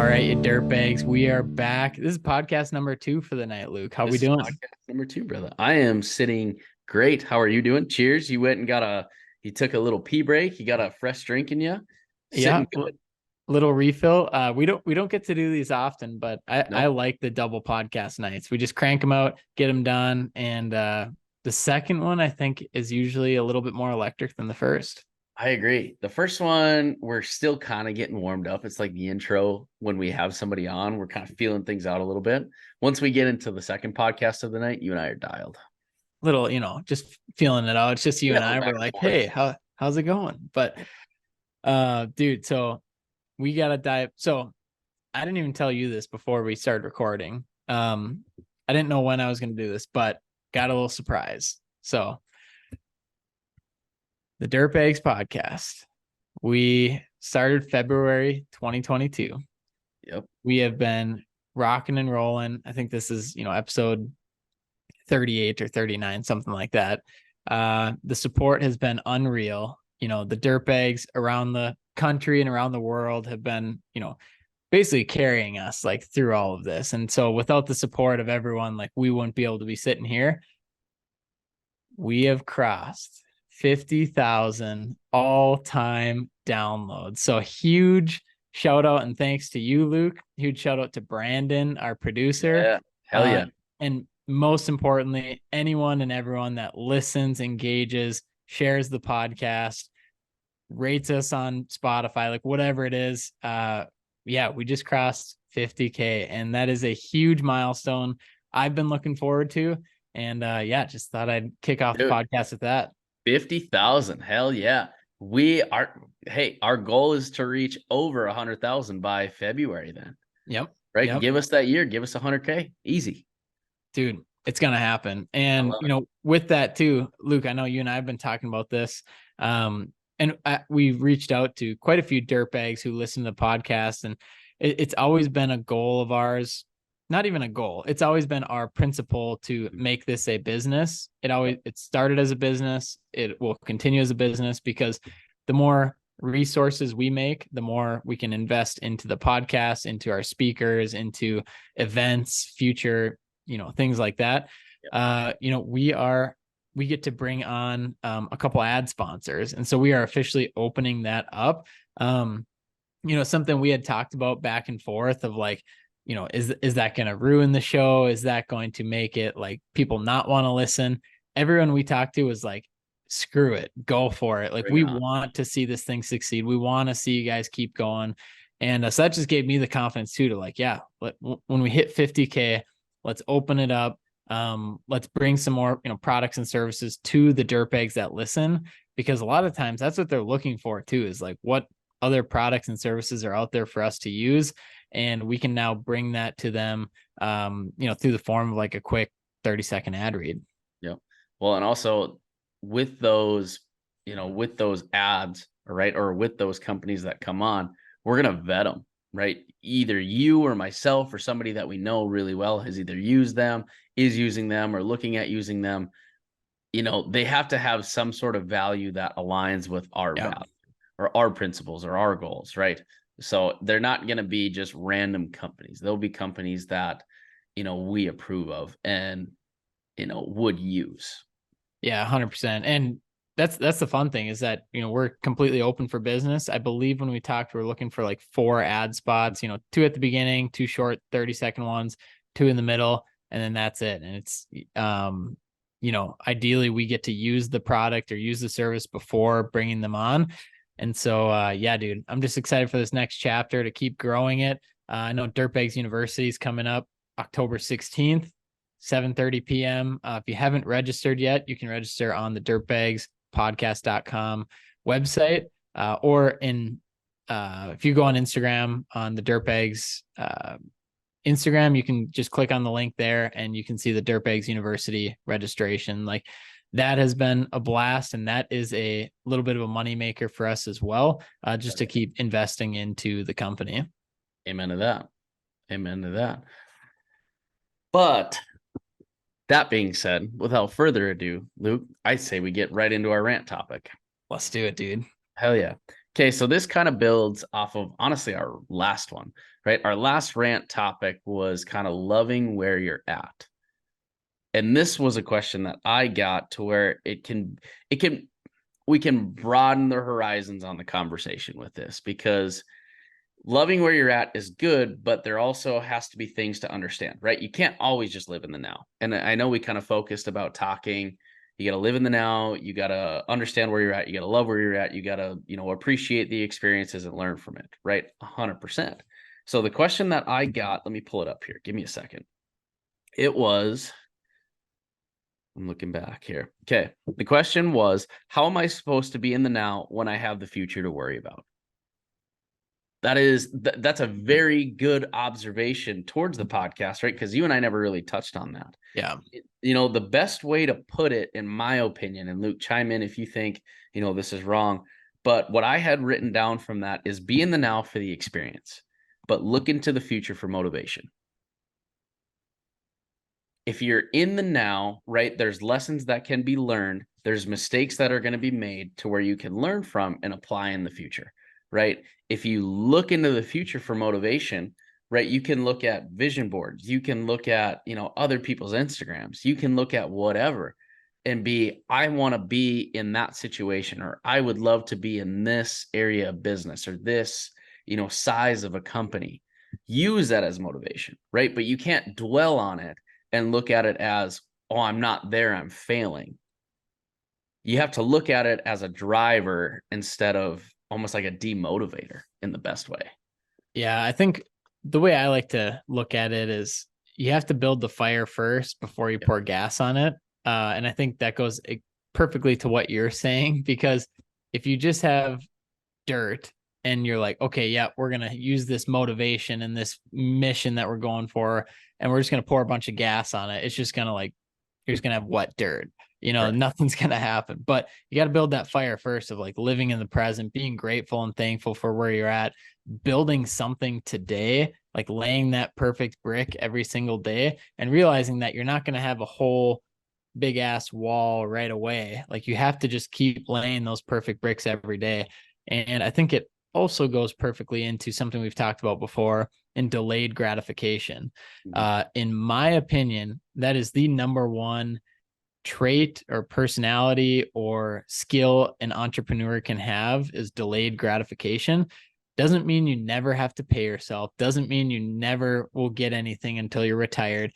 All right, you dirtbags, we are back. This is podcast number 2 for the night, Luke. How we This is doing? podcast number 2, brother. I am sitting great. How are you doing? Cheers. You went and you took a little pee break. You got a fresh drink in you. Yeah, Sitting good. little refill. We don't get to do these often, but I No, like the double podcast nights. We just crank them out, get them done, and the second one I think is usually a little bit more electric than the first. I agree. The first one, we're still kind of getting warmed up. It's like the intro when we have somebody on. We're kind of feeling things out a little bit. Once we get into the second podcast of the night, you and I are dialed. Little, just feeling it out. It's just you Yeah, and we're I. back We're and like, forth. hey, how's it going? But dude, so we gotta dive. So I didn't even tell you this before we started recording. I didn't know when I was going to do this, but got a little surprise. So, the Dirt Bags podcast, we started February 2022. Yep. We have been rocking and rolling. I think this is, episode 38 or 39, something like that. The support has been unreal. The Dirt Bags around the country and around the world have been, basically carrying us like through all of this. And so without the support of everyone, like we wouldn't be able to be sitting here. We have crossed 50,000 all-time downloads. So huge shout out and thanks to you, Luke. Huge shout out to Brandon, our producer. Yeah. Hell yeah. And most importantly, anyone and everyone that listens, engages, shares the podcast, rates us on Spotify, like whatever it is. Yeah, we just crossed 50K, and that is a huge milestone I've been looking forward to. And yeah, just thought I'd kick off the Dude, podcast with that. 50,000. Hell yeah. We are, hey, our goal is to reach over 100,000 by February then. Yep. Right? Yep. Give us that year. Give us 100K. Easy. Dude, it's gonna happen. I And love it. with that too, Luke, I know you and I have been talking about this. And we've reached out to quite a few dirtbags who listen to the podcast, and it's always been a goal of ours. Not even a goal. It's always been our principle to make this a business. It started as a business. It will continue as a business because the more resources we make, the more we can invest into the podcast, into our speakers, into events, future, things like that. We get to bring on a couple ad sponsors. And so we are officially opening that up. Something we had talked about back and forth of like, is that going to ruin the show? Is that going to make it like people not want to listen? Everyone we talked to was like, screw it, go for it. Like Bring we it on. want to see this thing succeed. We want to see you guys keep going. And so that just gave me the confidence too, to like, yeah, when we hit 50K, let's open it up. Let's bring some more, products and services to the dirtbags that listen, because a lot of times that's what they're looking for too, is like what other products and services are out there for us to use. And we can now bring that to them, through the form of like a quick 30-second ad read. Yeah. Well, and also with those, with those ads, right, or with those companies that come on, we're going to vet them, right? Either you or myself or somebody that we know really well has either used them, is using them, or looking at using them. They have to have some sort of value that aligns with our Yeah. value or our principles or our goals, right? So they're not going to be just random companies. They'll be companies that, we approve of and, would use. Yeah, 100%. And that's the fun thing, is that, we're completely open for business. I believe when we talked, we are looking for like 4 ad spots, 2 at the beginning, 2 short 30-second ones, 2 in the middle, and then that's it. And it's, ideally we get to use the product or use the service before bringing them on. And so, yeah, dude, I'm just excited for this next chapter to keep growing it. I know Dirtbags University is coming up October 16th. 7:30 p.m. If you haven't registered yet, you can register on the dirtbagspodcast.com website, or if you go on Instagram, on the Dirtbags Instagram, you can just click on the link there and you can see the Dirtbags University registration. Like, that has been a blast, and that is a little bit of a moneymaker for us as well, just to keep investing into the company. Amen to that. Amen to that. But that being said, without further ado, Luke, I say we get right into our rant topic. Let's do it, dude. Hell yeah. Okay, so this kind of builds off of honestly our last one, right? Our last rant topic was kind of loving where you're at. And this was a question that I got to where we can broaden the horizons on the conversation with this, because loving where you're at is good, but there also has to be things to understand, right? You can't always just live in the now. And I know we kind of focused about talking, you got to live in the now, you got to understand where you're at, you got to love where you're at, you got to, appreciate the experiences and learn from it, right? 100%. So the question that I got, let me pull it up here. Give me a second. It was, I'm looking back here. Okay. The question was, how am I supposed to be in the now when I have the future to worry about? That's a very good observation towards the podcast, right? Because you and I never really touched on that. Yeah. The best way to put it, in my opinion, and Luke, chime in if you think, this is wrong. But what I had written down from that is be in the now for the experience, but look into the future for motivation. If you're in the now, right, there's lessons that can be learned. There's mistakes that are going to be made to where you can learn from and apply in the future, right? If you look into the future for motivation, right, you can look at vision boards. You can look at, other people's Instagrams. You can look at whatever and I want to be in that situation, or I would love to be in this area of business, or this, size of a company. Use that as motivation, right? But you can't dwell on it and look at it as, oh, I'm not there, I'm failing. You have to look at it as a driver instead of almost like a demotivator in the best way. Yeah, I think the way I like to look at it is you have to build the fire first before you pour gas on it. And I think that goes perfectly to what you're saying, because if you just have dirt and you're like, okay, yeah, we're going to use this motivation and this mission that we're going for, and we're just going to pour a bunch of gas on it, it's just going to you're just going to have wet dirt. Right. Nothing's going to happen. But you got to build that fire first of like living in the present, being grateful and thankful for where you're at, building something today, like laying that perfect brick every single day, and realizing that you're not going to have a whole big ass wall right away. Like you have to just keep laying those perfect bricks every day. And I think it also goes perfectly into something we've talked about before in delayed gratification. In my opinion, that is the number one trait or personality or skill an entrepreneur can have, is delayed gratification. Doesn't mean you never have to pay yourself. Doesn't mean you never will get anything until you're retired.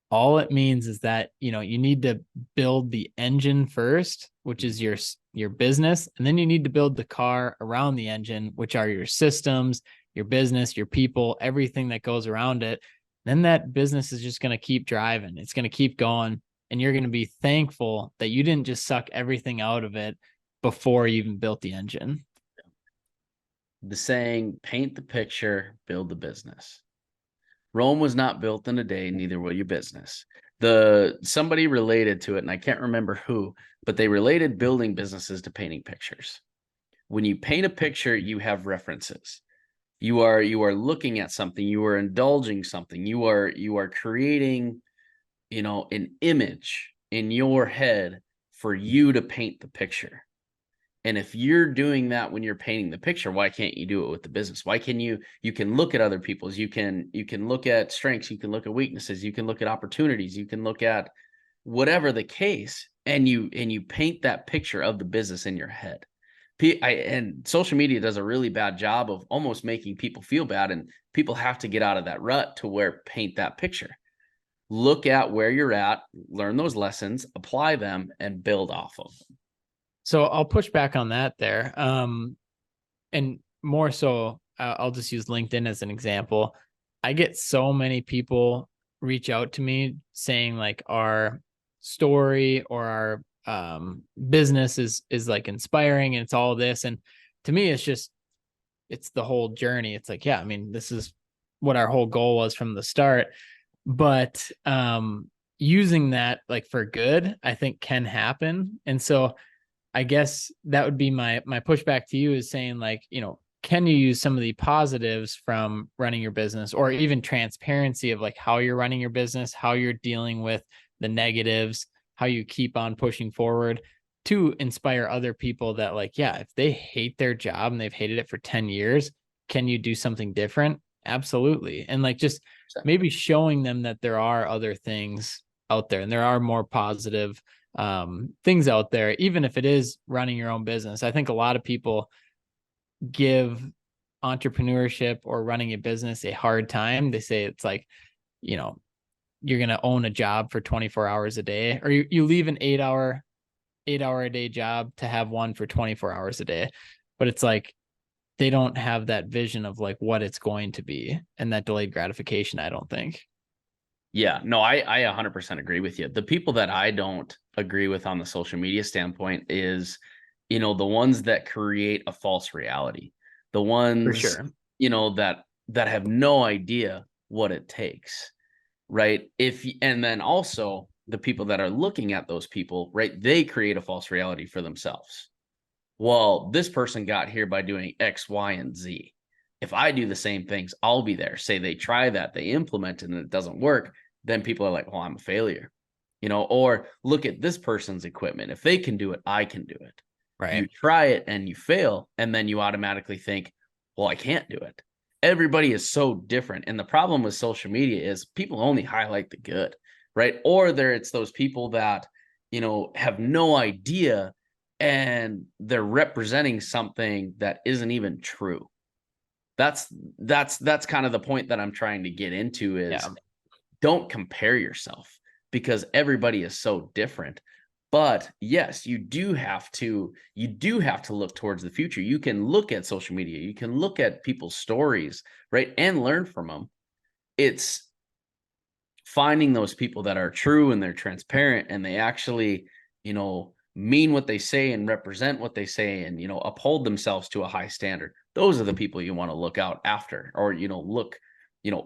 All it means is that, you need to build the engine first, which is your business. And then you need to build the car around the engine, which are your systems, your business, your people, everything that goes around it. Then that business is just going to keep driving. It's going to keep going. And you're going to be thankful that you didn't just suck everything out of it before you even built the engine. The saying, paint the picture, build the business. Rome was not built in a day, neither will your business. Somebody related to it, and I can't remember who, but they related building businesses to painting pictures. When you paint a picture, you have references. You are looking at something, you are indulging something, you are creating, an image in your head for you to paint the picture. And if you're doing that when you're painting the picture, why can't you do it with the business? Why can you can look at other people's, you can look at strengths, you can look at weaknesses, you can look at opportunities, you can look at whatever the case, and you paint that picture of the business in your head. And social media does a really bad job of almost making people feel bad, and people have to get out of that rut to where paint that picture. Look at where you're at, learn those lessons, apply them, and build off of them. So I'll push back on that there. And more so, I'll just use LinkedIn as an example. I get so many people reach out to me saying like our story or our business is like inspiring and it's all this. And to me, it's the whole journey. It's like, yeah, I mean, this is what our whole goal was from the start. But using that like for good, I think can happen. And so I guess that would be my pushback to you, is saying like, can you use some of the positives from running your business, or even transparency of like how you're running your business, how you're dealing with the negatives, how you keep on pushing forward to inspire other people that like, yeah, if they hate their job and they've hated it for 10 years, can you do something different? Absolutely. And like just maybe showing them that there are other things out there and there are more positive things out there, even if it is running your own business. I think a lot of people give entrepreneurship or running a business a hard time. They say it's like, you know, you're going to own a job for 24 hours a day, or you leave an 8 hour a day job to have one for 24 hours a day. But it's like, they don't have that vision of like what it's going to be and that delayed gratification, I don't think. Yeah, no, I 100% agree with you. The people that I don't agree with on the social media standpoint is, the ones that create a false reality, the For ones, sure. that have no idea what it takes, right? And then also the people that are looking at those people, right? They create a false reality for themselves. Well, this person got here by doing X, Y, and Z. If I do the same things, I'll be there. Say they try that, they implement it, and it doesn't work, then people are like, well, I'm a failure, or look at this person's equipment. If they can do it, I can do it. Right. You try it and you fail, and then you automatically think, well, I can't do it. Everybody is so different. And the problem with social media is people only highlight the good, right? Or it's those people that, have no idea and they're representing something that isn't even true. That's kind of the point that I'm trying to get into is don't compare yourself because everybody is so different. But yes, you do have to look towards the future. You can look at social media, you can look at people's stories, right? And learn from them. It's finding those people that are true and they're transparent and they actually, mean what they say and represent what they say and, uphold themselves to a high standard. Those are the people you want to look out after or, look,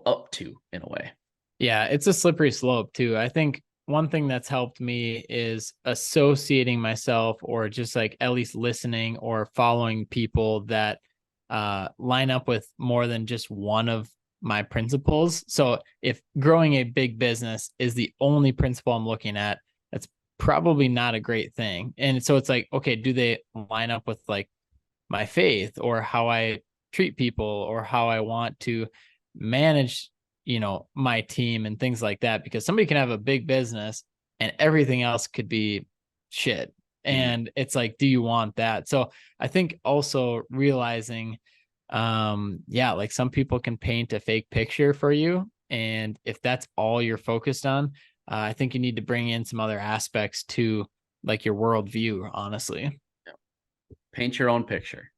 up to in a way. Yeah, it's a slippery slope too. I think one thing that's helped me is associating myself or just like at least listening or following people that line up with more than just one of my principles. So if growing a big business is the only principle I'm looking at, that's probably not a great thing. And so it's like, okay, do they line up with like my faith or how I treat people or how I want to manage, my team and things like that? Because somebody can have a big business and everything else could be shit. Mhm. And it's like, do you want that? So I think also realizing, yeah, like some people can paint a fake picture for you. And if that's all you're focused on, I think you need to bring in some other aspects to like your worldview, honestly. Paint your own picture.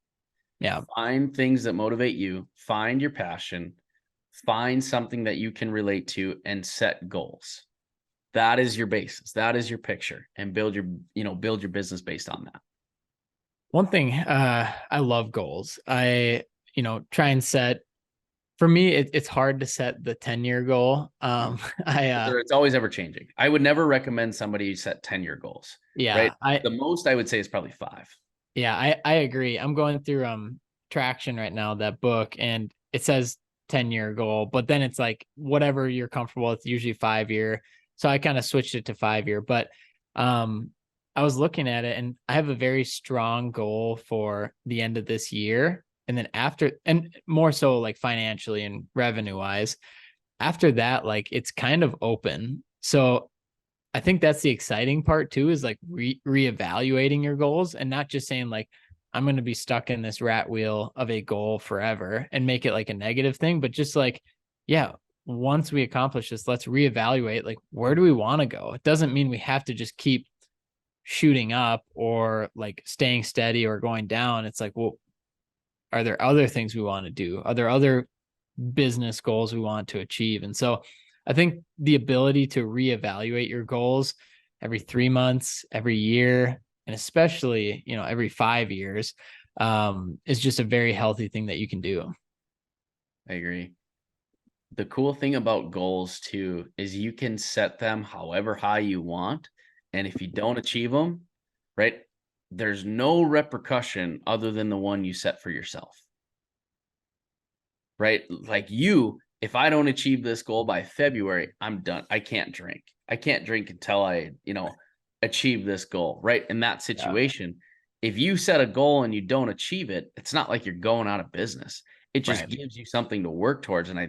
Yeah. Find things that motivate you, find your passion, find something that you can relate to and set goals. That is your basis. That is your picture and build your business based on that. One thing, I love goals. I, try and set, for me, it's hard to set the 10-year goal. It's always ever changing. I would never recommend somebody set 10-year goals, right? Yeah, The most I would say is probably 5. I agree. I'm going through, Traction right now, that book, and it says 10-year goal, but then it's like, whatever you're comfortable with, usually 5-year. So I kind of switched it to 5-year, but, um, I was looking at it and I have a very strong goal for the end of this year. And then after, and more so like financially and revenue wise, after that, like it's kind of open. So I think that's the exciting part too, is like reevaluating your goals and not just saying like, I'm going to be stuck in this rat wheel of a goal forever and make it like a negative thing, but just like, yeah, once we accomplish this, let's reevaluate like, where do we want to go? It doesn't mean we have to just keep shooting up or like staying steady or going down. It's like, well, are there other things we want to do? Are there other business goals we want to achieve? And so I think the ability to reevaluate your goals every 3 months, every year, and especially, every 5 years, is just a very healthy thing that you can do. I agree. The cool thing about goals too is you can set them however high you want. And if you don't achieve them, right, there's no repercussion other than the one you set for yourself. Right? Like if I don't achieve this goal by February, I'm done. I can't drink. I can't drink until I, achieve this goal, right? In that Yeah. situation, if you set a goal and you don't achieve it, it's not like you're going out of business. It just Right. gives you something to work towards. And I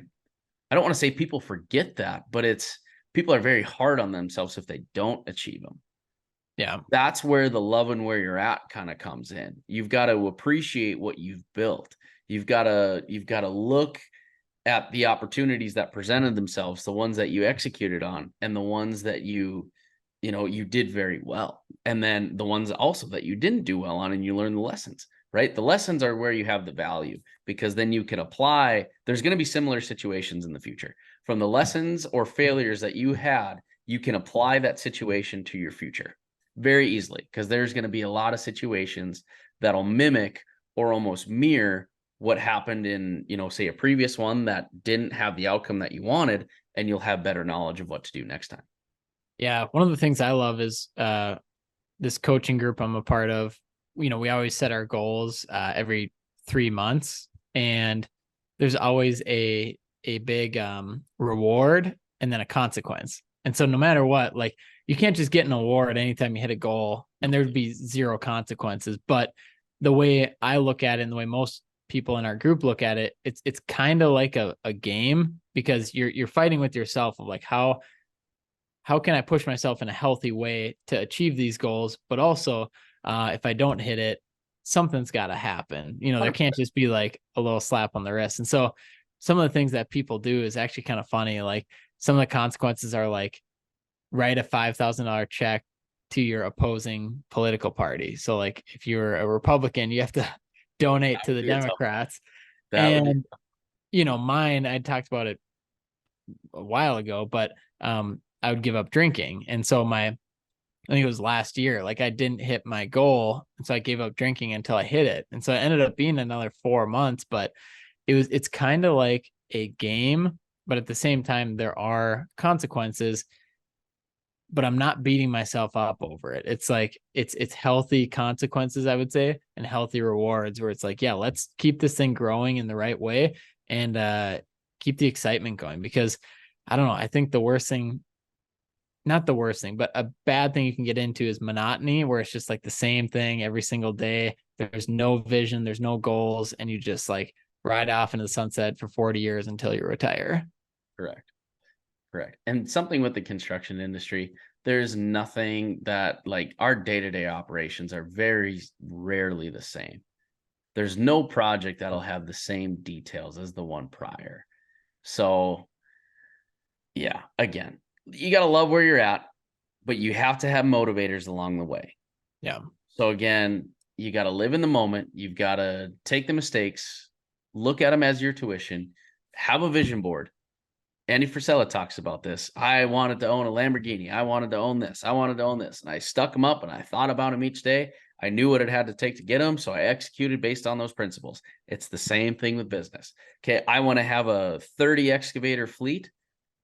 don't want to say people forget that, but it's people are very hard on themselves if they don't achieve them. Yeah. That's where the love and where you're at kind of comes in. You've got to appreciate what you've built. You've got to look at the opportunities that presented themselves, the ones that you executed on, and the ones that you did very well. And then the ones also that you didn't do well on, and you learn the lessons, right? The lessons are where you have the value, because then you can apply. There's going to be similar situations in the future. From the lessons or failures that you had, you can apply that situation to your future very easily, because there's going to be a lot of situations that'll mimic or almost mirror what happened in, say a previous one that didn't have the outcome that you wanted, and you'll have better knowledge of what to do next time. Yeah. One of the things I love is this coaching group I'm a part of. We always set our goals every 3 months, and there's always a big reward and then a consequence. And so no matter what, like you can't just get an award anytime you hit a goal and there'd be zero consequences. But the way I look at it and the way most people in our group look at it, it's kind of like a game, because you're fighting with yourself of like how can I push myself in a healthy way to achieve these goals? But also, if I don't hit it, something's got to happen. There can't just be like a little slap on the wrist. And so some of the things that people do is actually kind of funny. Like some of the consequences are like write a $5,000 check to your opposing political party. So like if you're a Republican, you have to donate That to would the be a tough. Democrats. That would be. And, mine, I talked about it a while ago, but I would give up drinking. And so I think it was last year, like I didn't hit my goal. And so I gave up drinking until I hit it. And so it ended up being another 4 months, but it's kind of like a game, but at the same time, there are consequences, but I'm not beating myself up over it. It's like, it's healthy consequences, I would say, and healthy rewards where it's like, yeah, let's keep this thing growing in the right way and keep the excitement going, because I don't know. I think the worst thing, not the worst thing, but a bad thing you can get into is monotony, where it's just like the same thing every single day. There's no vision, there's no goals, and you just like ride off into the sunset for 40 years until you retire. Correct. Correct. And something with the construction industry, there's nothing that, like, our day-to-day operations are very rarely the same. There's no project that'll have the same details as the one prior. So, yeah, again, you got to love where you're at, but you have to have motivators along the way. Yeah. So again, you got to live in the moment. You've got to take the mistakes, look at them as your tuition, have a vision board. Andy Frisella talks about this. I wanted to own a Lamborghini. I wanted to own this. I wanted to own this. And I stuck them up and I thought about them each day. I knew what it had to take to get them. So I executed based on those principles. It's the same thing with business. Okay. I want to have a 30 excavator fleet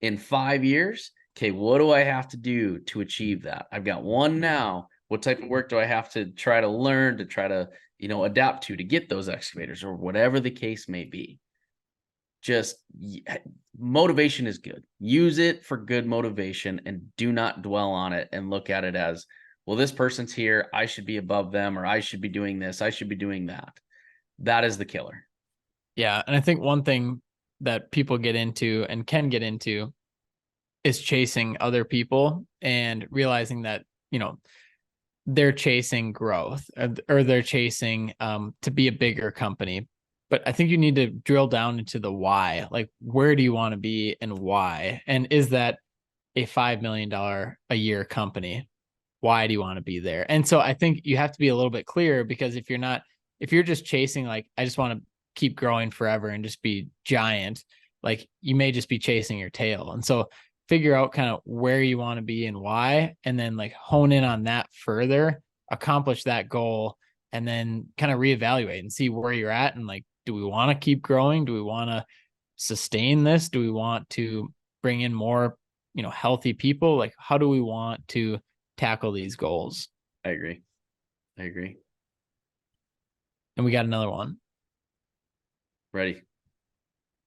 in 5 years. Okay. What do I have to do to achieve that? I've got one now. What type of work do I have to try to learn to try to, adapt to get those excavators, or whatever the case may be? Just motivation is good. Use it for good motivation, and do not dwell on it and look at it as, well, this person's here, I should be above them, or I should be doing this, I should be doing that. That is the killer. Yeah. And I think one thing that people get into and can get into is chasing other people and realizing that, they're chasing growth, or they're chasing to be a bigger company. But I think you need to drill down into the why. Like, where do you want to be and why? And is that a $5 million a year company? Why do you want to be there? And so I think you have to be a little bit clearer, because if you're just chasing, like, I just want to keep growing forever and just be giant, like you may just be chasing your tail. And so figure out kind of where you want to be and why, and then like hone in on that further, accomplish that goal, and then kind of reevaluate and see where you're at. And like, do we want to keep growing? Do we want to sustain this? Do we want to bring in more, healthy people? Like, how do we want to tackle these goals? I agree. I agree. And we got another one. Ready.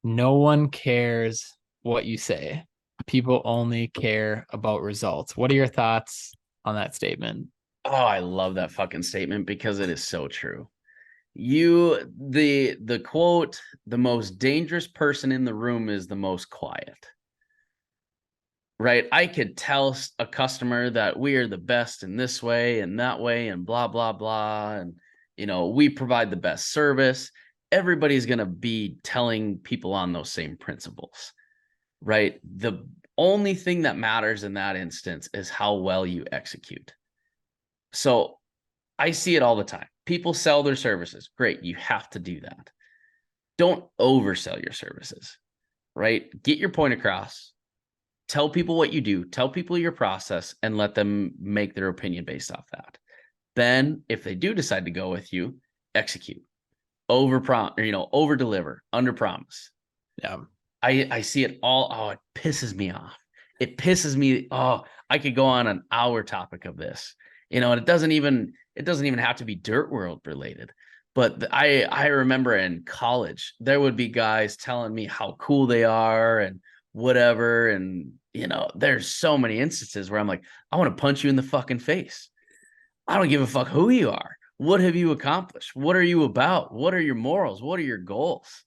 No one cares what you say. People only care about results. What are your thoughts on that statement? Oh, I love that fucking statement because it is so true. The quote, the most dangerous person in the room is the most quiet. Right? I could tell a customer that we are the best in this way and that way and blah blah blah, and we provide the best service. Everybody's going to be telling people on those same principles, right? The only thing that matters in that instance is how well you execute. So I see it all the time. People sell their services. Great. You have to do that. Don't oversell your services, right? Get your point across. Tell people what you do. Tell people your process and let them make their opinion based off that. Then if they do decide to go with you, execute. Over deliver, under promise. Yeah. I see it all. Oh, it pisses me off. It pisses me. Oh, I could go on an hour topic of this, and it doesn't even have to be dirt world related. But I remember in college, there would be guys telling me how cool they are and whatever. And, there's so many instances where I'm like, I want to punch you in the fucking face. I don't give a fuck who you are. What have you accomplished? What are you about? What are your morals? What are your goals?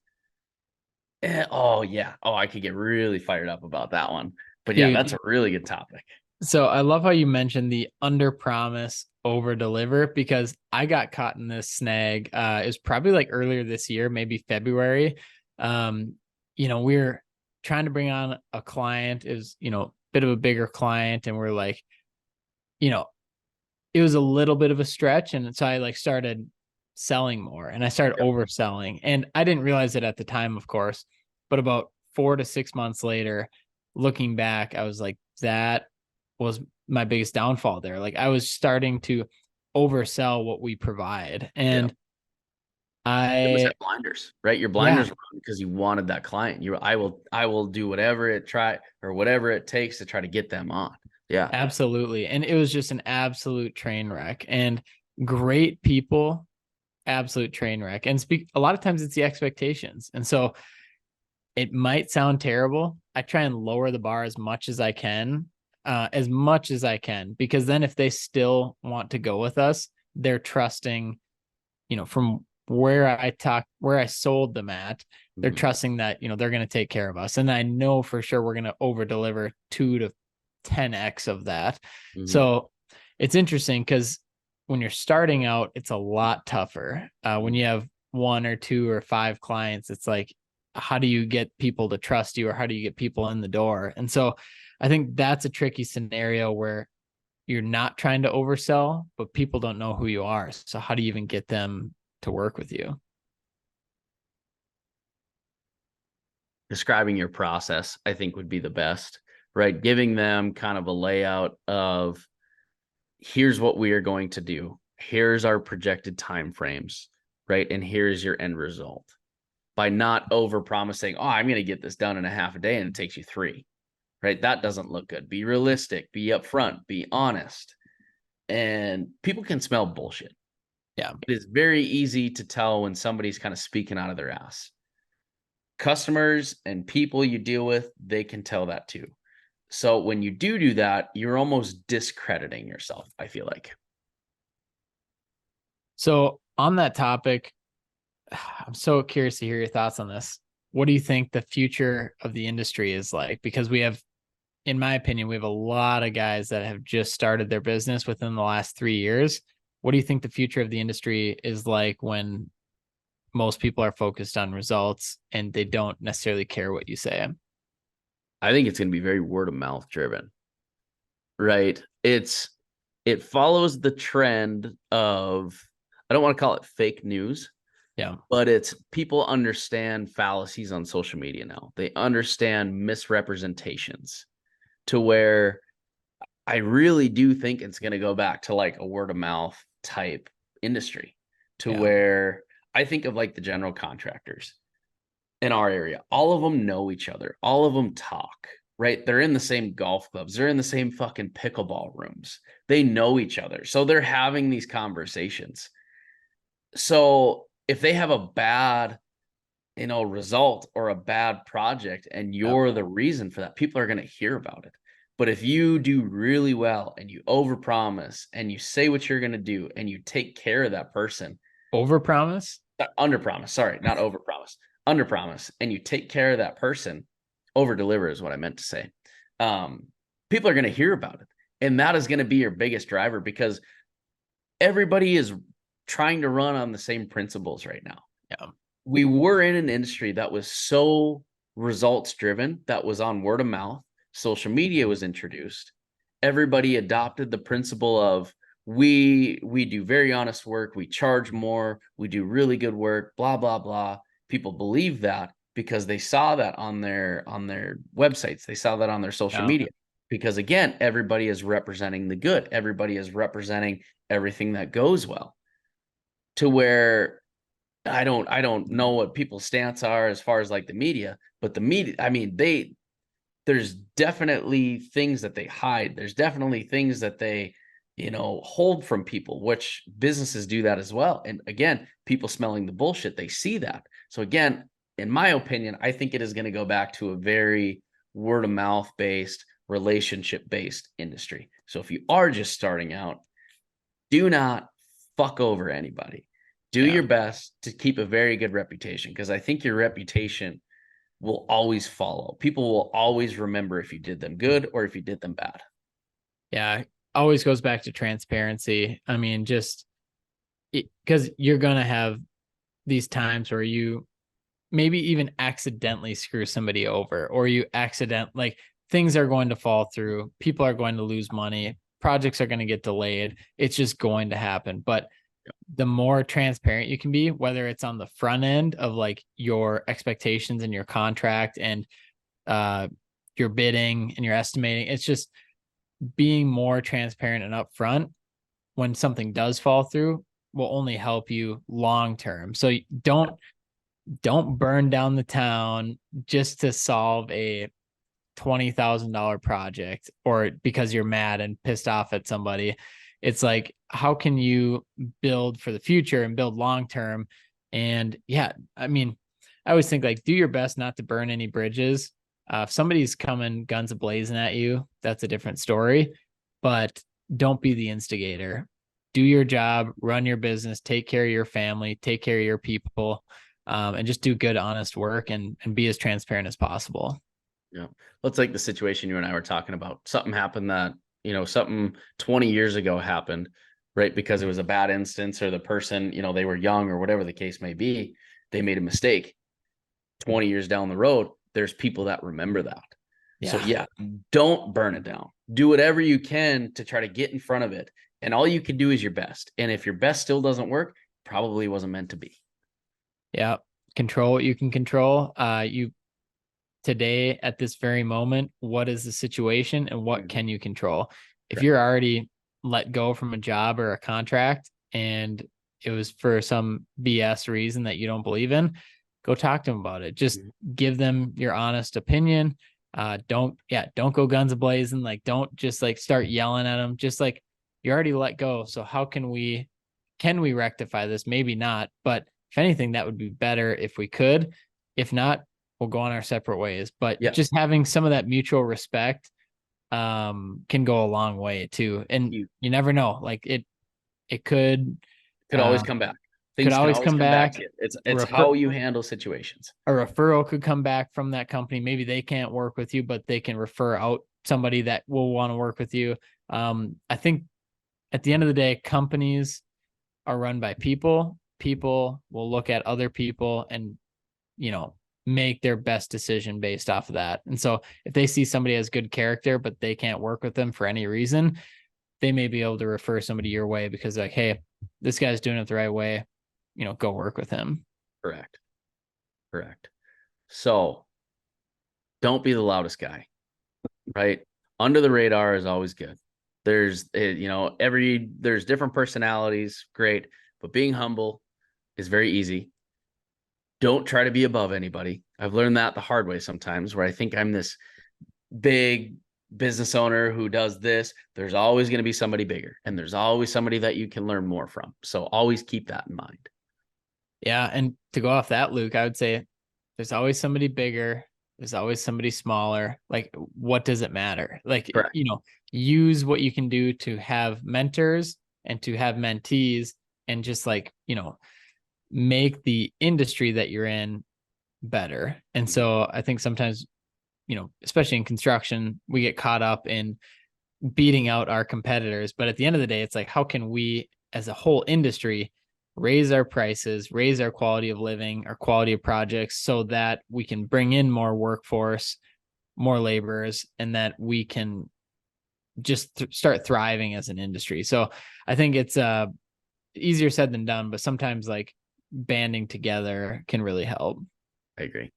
Oh yeah. Oh, I could get really fired up about that one. But yeah, Dude, that's a really good topic. so I love how you mentioned the under promise, over deliver, because I got caught in this snag. It was probably like earlier this year, maybe February. We're trying to bring on a client, is, bit of a bigger client, and we're like, you know, it was a little bit of a stretch. And so I like started selling more and I started Yep. overselling. And I didn't realize it at the time, of course, but about 4 to 6 months later, looking back, I was like, that was my biggest downfall there. Like I was starting to oversell what we provide. Yep. And It was I, at blinders, right? Your yeah, blinders were on because you wanted that client. I will do whatever it takes to try to get them on. Yeah. absolutely. And it was just an absolute train wreck, and great people, absolute train wreck. And a lot of times it's the expectations. And so it might sound terrible. I try and lower the bar as much as I can, because then if they still want to go with us, they're trusting, from where I sold them at, they're Mhm. trusting that, they're going to take care of us. And I know for sure we're going to over deliver 2 to 10x of that. Mhm. So it's interesting because when you're starting out, it's a lot tougher. When Mhm. you have 1 or 2 or 5 clients, it's like, how do you get people to trust you, or how do you get people in the door? And so I think that's a tricky scenario where you're not trying to oversell, but people don't know who you are. So how do you even get them to work with you? Describing your process, I think, would be the best, right? Giving them kind of a layout of here's what we are going to do. Here's our projected time frames, right? And here's your end result. By not over promising, oh, I'm going to get this done in a half a day and it takes you 3, right? That doesn't look good. Be realistic, be upfront, be honest. And people can smell bullshit. Yeah. It is very easy to tell when somebody's kind of speaking out of their ass. Customers and people you deal with, they can tell that too. So when you do that, you're almost discrediting yourself, I feel like. So on that topic, I'm so curious to hear your thoughts on this. What do you think the future of the industry is like? Because in my opinion, we have a lot of guys that have just started their business within the last 3 years. What do you think the future of the industry is like when most people are focused on results and they don't necessarily care what you say? I think it's going to be very word of mouth driven, right? It follows the trend of, I don't want to call it fake news, Yeah. but it's people understand fallacies on social media now. They understand misrepresentations to where I really do think it's going to go back to like a word of mouth type industry, to Yeah. where I think of like the general contractors in our area. All of them know each other. All of them talk, right? They're in the same golf clubs. They're in the same fucking pickleball rooms. They know each other. So they're having these conversations. So if they have a bad, result or a bad project and Yep. you're the reason for that, people are going to hear about it. But if you do really well and you overpromise and you say what you're going to do and you take care of that person, Overpromise? underpromise, sorry, not overpromise, underpromise, and you take care of that person, overdeliver is what I meant to say. People are going to hear about it. And that is going to be your biggest driver because everybody is trying to run on the same principles right now. Yeah. We were in an industry that was so results driven, that was on word of mouth. Social media was introduced. Everybody adopted the principle of we do very honest work, we charge more, we do really good work, blah blah blah. People believe that because they saw that on their websites, they saw that on their social Yeah. media. Because again, everybody is representing the good, everybody is representing everything that goes well. To where I don't know what people's stance are as far as like the media, but the media, I mean, there's definitely things that they hide. There's definitely things that they, hold from people, which businesses do that as well. And again, people smelling the bullshit, they see that. So again, in my opinion, I think it is going to go back to a very word of mouth based, relationship based industry. So if you are just starting out, do not fuck over anybody. Do Yeah. your best to keep a very good reputation because I think your reputation will always follow. People will always remember if you did them good or if you did them bad. Yeah. Always goes back to transparency. I mean, just because you're going to have these times where you maybe even accidentally screw somebody over, or you like things are going to fall through. People are going to lose money. Projects are going to get delayed. It's just going to happen. But the more transparent you can be, whether it's on the front end of like your expectations and your contract and your bidding and your estimating, it's just being more transparent and upfront when something does fall through will only help you long term. So don't burn down the town just to solve a $20,000 project or because you're mad and pissed off at somebody. It's like, how can you build for the future and build long term? And yeah, I mean, I always think like do your best not to burn any bridges. If somebody's coming guns a blazing at you, that's a different story. But don't be the instigator. Do your job, run your business, take care of your family, take care of your people, and just do good, honest work and be as transparent as possible. Yeah. Let's like the situation you and I were talking about. Something happened that, something 20 years ago happened, right? Because it was a bad instance or the person, they were young or whatever the case may be. They made a mistake. 20 years down the road, there's people that remember that. Yeah. So yeah, don't burn it down. Do whatever you can to try to get in front of it. And all you can do is your best. And if your best still doesn't work, probably wasn't meant to be. Yeah. Control what you can control. You today at this very moment, what is the situation and what can you control? If you're already let go from a job or a contract and it was for some BS reason that you don't believe in, go talk to them about it. Just give them your honest opinion. Don't go guns a-blazing. Like, don't just like start yelling at them. Just like you already let go. So how can we rectify this? Maybe not, but if anything, that would be better if we could. If not, we'll go on our separate ways. But just having some of that mutual respect can go a long way too. And you never know. Like it could always come back. Things could always can always come back back. to you. It's how you handle situations. A referral could come back from that company. Maybe they can't work with you, but they can refer out somebody that will want to work with you. I think at the end of the day, companies are run by people. People will look at other people and, make their best decision based off of that. And so if they see somebody has good character, but they can't work with them for any reason, they may be able to refer somebody your way because like, hey, this guy's doing it the right way, go work with him. Correct. So don't be the loudest guy, right? Under the radar is always good. There's, there's different personalities, great, but being humble is very easy. Don't try to be above anybody. I've learned that the hard way sometimes where I think I'm this big business owner who does this. There's always going to be somebody bigger and there's always somebody that you can learn more from. So always keep that in mind. Yeah. And to go off that, Luke, I would say there's always somebody bigger. There's always somebody smaller. Like, what does it matter? Like, Correct. use what you can do to have mentors and to have mentees, and just like, make the industry that you're in better. And Mhm. so I think sometimes, especially in construction, we get caught up in beating out our competitors. But at the end of the day, it's like, how can we as a whole industry raise our prices, raise our quality of living, our quality of projects, so that we can bring in more workforce, more laborers, and that we can just start thriving as an industry. So I think it's easier said than done, but sometimes like banding together can really help. I agree.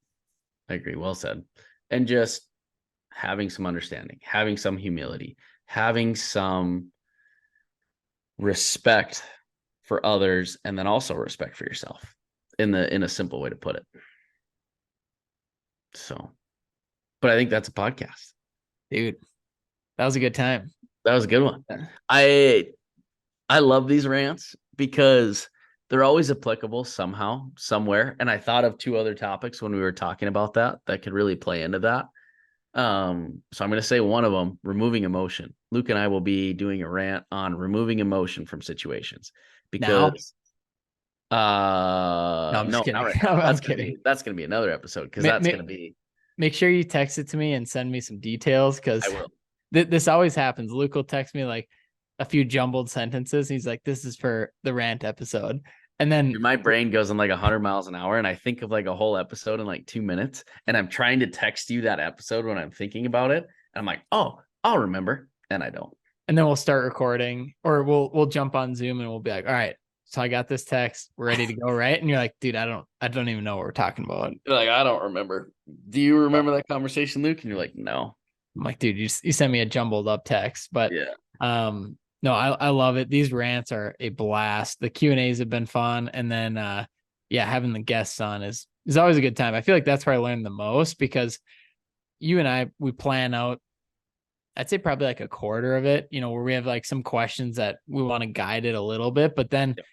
I agree. Well said. And just having some understanding, having some humility, having some respect for others, and then also respect for yourself in a simple way to put it. So, but I think that's a podcast. Dude, that was a good time. That was a good one. I I love these rants because they're always applicable somehow, somewhere. And I thought of two other topics when we were talking about that could really play into that. So I'm going to say one of them, removing emotion. Luke and I will be doing a rant on removing emotion from situations Now? because No, I'm just no, not kidding. right now. I'm kidding. That's gonna be another episode because Make, that's gonna make, be make sure you text it to me and send me some details, I because will. this always happens. Luke will text me like a few jumbled sentences. He's like, "This is for the rant episode," and then My brain goes in like 100 miles an hour and I think of like a whole episode in like 2 minutes. And I'm trying to text you that episode when I'm thinking about it. And I'm like, oh, I'll remember. And I don't. we'll start recording, or we'll jump on Zoom and we'll be like, "All right, so I got this text. We're ready to go, right?" And you're like, "Dude, I don't even know what we're talking about." You're like, I don't remember. Do you remember that conversation, Luke? And you're like, no. I'm like, "Dude, you sent me a jumbled up text," but Yeah. no, I love it. These rants are a blast. The Q&As have been fun, and then yeah, having the guests on is always a good time. I feel like that's where I learned the most, because you and I, we plan out, I'd say probably like a quarter of it, where we have like some questions that we want to guide it a little bit, but then Yep.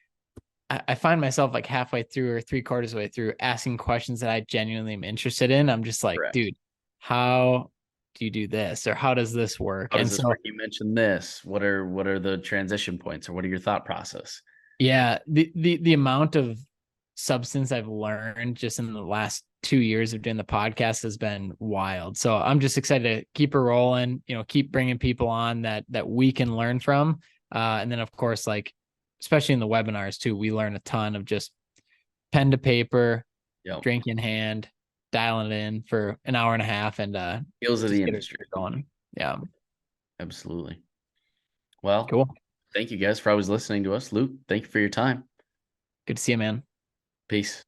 I find myself like halfway through or three-quarters of the way through asking questions that I genuinely am interested in. I'm just like, Correct. dude, how do you do this, or how does this work? How does And this so work? You mentioned this. What are the transition points or what are your thought process? yeah, the amount of substance I've learned just in the last 2 years of doing the podcast has been wild. So I'm just excited to keep it rolling, keep bringing people on that we can learn from. And then of course, like, especially in the webinars too, we learn a ton of just pen to paper, Yep. drink in hand, dialing it in for an hour and a half, and Skills of just the get it industry. going. Yeah. Absolutely. Well, Cool. thank you guys for always listening to us. Luke, thank you for your time. Good to see you, man. Peace.